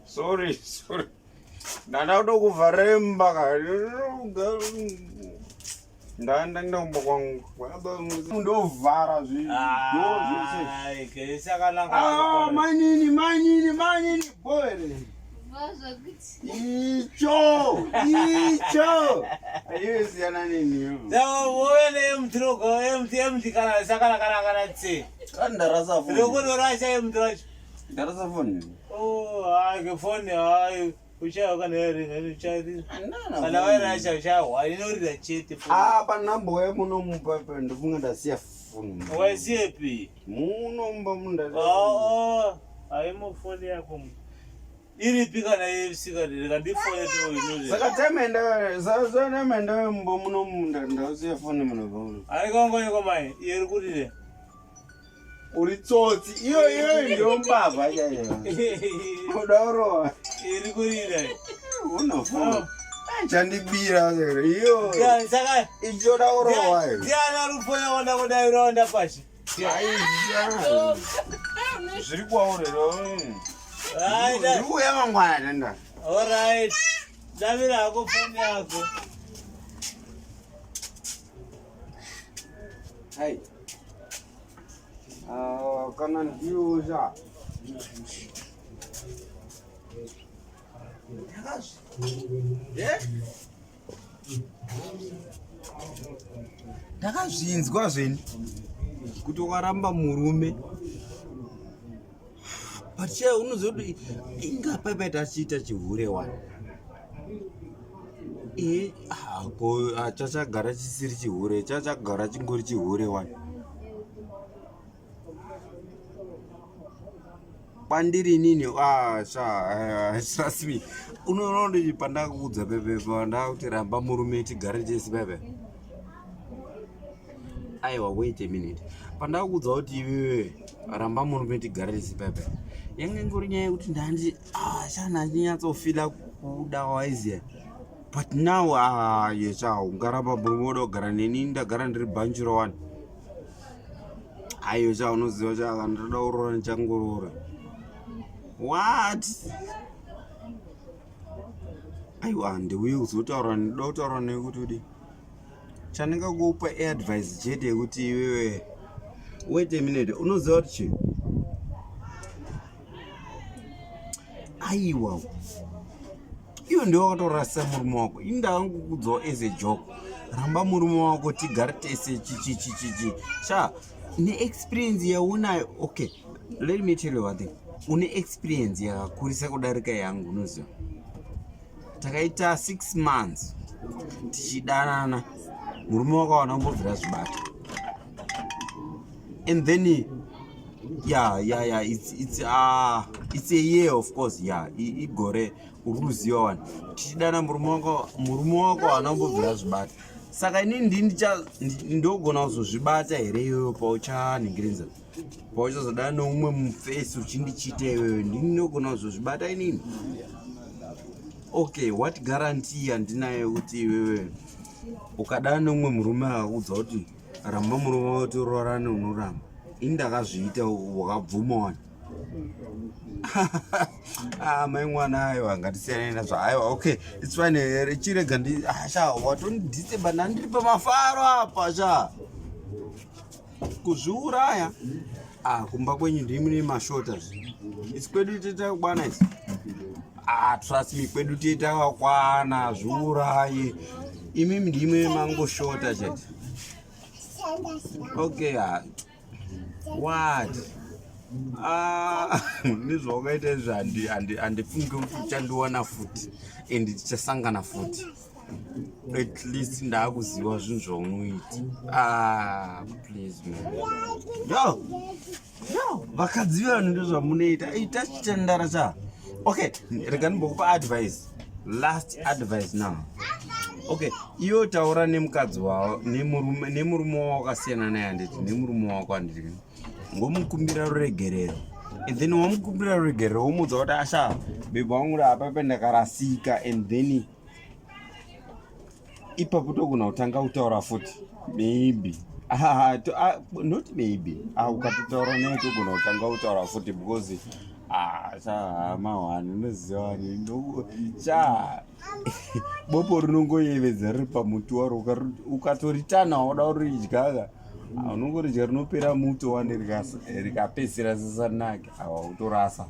Sorry. Nada udah varemba Ndanda ndombokwangu ndo vara zvi manini boere icho ayesiyana neniyo uone mtrogo emti kana sakana kana tse kandarasa phone rokororasha emtracho ndarasa phone ke phone uchaya kana ere uchaya kana wairasha uchaya inorira chete pa number we munomupa ndofunga ndasiya phone wasiyepi munomba munda aimo phone yako iripi kana yesika ndikandifone to inoze saka temenda zanemenda mbo munomunda ndasiya phone munoba aikongonyo mai iri kuti uri tsotsi iyo ndio mbava chayo udauro iri kurira unofa chandibira iyo saka icho dauro wayo ndiana ruponya wanda kudaira pashi zviri kwaurero ndikuya mangwana tenda alright davira ako phone yako hai kana ndiuza ndakazvinzwa zveni kuti ukaramba murume pachiya unozoti ingapapaita achiita chihure wani ako chachagara chisiri chihure chachagara chingori chihure wani pandiri nini trust me unoona kuti pandakudza pepe ndakuti ramba murume tigare chesi pepe aiwa wait a minute pandakudza kuti iwewe ramba murume tigare chesi pepe yange ngori nyaya yekuti ndandi chana ndinyatsofila kuda waiziya but now ungaramba murume uda kugara neni ndagara ndiri bhanjiro wani aiyo unoziva ndoda kurora ndichangorora what aiwa ndiuye kuzotaura ndoda kutaura nekuti udi chandingakupa advice chete yekuti iwewe wait a minute unoziva kuti chii aiwa iyo ndio wakatorasa murume wako indangukudzawo as a joke ramba murume wako tigare tese chichichichichi neexperience yaunayo okay let me tell you one thing une experience yakakurisa kudarika yangu unoziva takaita 6 months tichidanana murume wakawana mbobvira zvibata and then it's a year of course igore uruziva wani tichidana murume wako wana mbobvira zvibata saka inini ndogona kuzozvibata here iyoyo pauchaningirinza pauchazodana neumwe mufesi uchindichita iyoyo ndinogona kuzozvibata inini okay what guarantee handinayo kuti iwewe ukadana neumwe murume akakudza kuti ramba murume wati urorane unoramba ini ndakazviita wakabvuma wani mai mwana ayo angatisiyana nazvo aiwa okay it's fine chirega watondidhisemba ndandiri pamafaro apa kuzviuraya kumba kwenyu ndimune mashota isi kwedu titakwana isi trust me kwedu titakakwana zviuraye imimi ndimwe mangoshota chete okay what nezvawakaita izvi handifunge kuti uchandiwana futi and tichasangana futi at least ndaakuziva zvinhu zvaunoita please man yo vakadzi vanhu ndezvamunoita ita chitandara okay rega ndimbokupa advice last advice now okay iyo taura nemukadzi wavo nemurume wako wakasiyana naye handiti nemurume wako handiti ngomukumbira ruregerero and then wamukumbira rugere womudza kuti asha bebe wangu rapa pendakarasika, and then ipapo togona kutanga kutaura futi maybe not maybe ukatotaura naye togona kutanga kutaura futi because mahwani unozivani bopo rinongoyevedza riri pamuti waro ukatoritana wada uridya unongoridya rinopera muto wane rikapedzisira zisanake utorasa.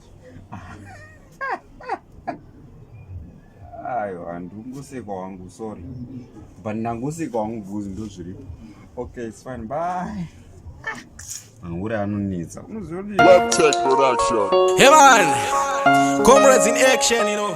Ayo handingoseka wangu, sorry, but ndangoseka wangu bhuzi ndo zviripo. Okay, it's fine, bye. Uri anonetsa Web Tech Production. Hey man, comrades in action, you know.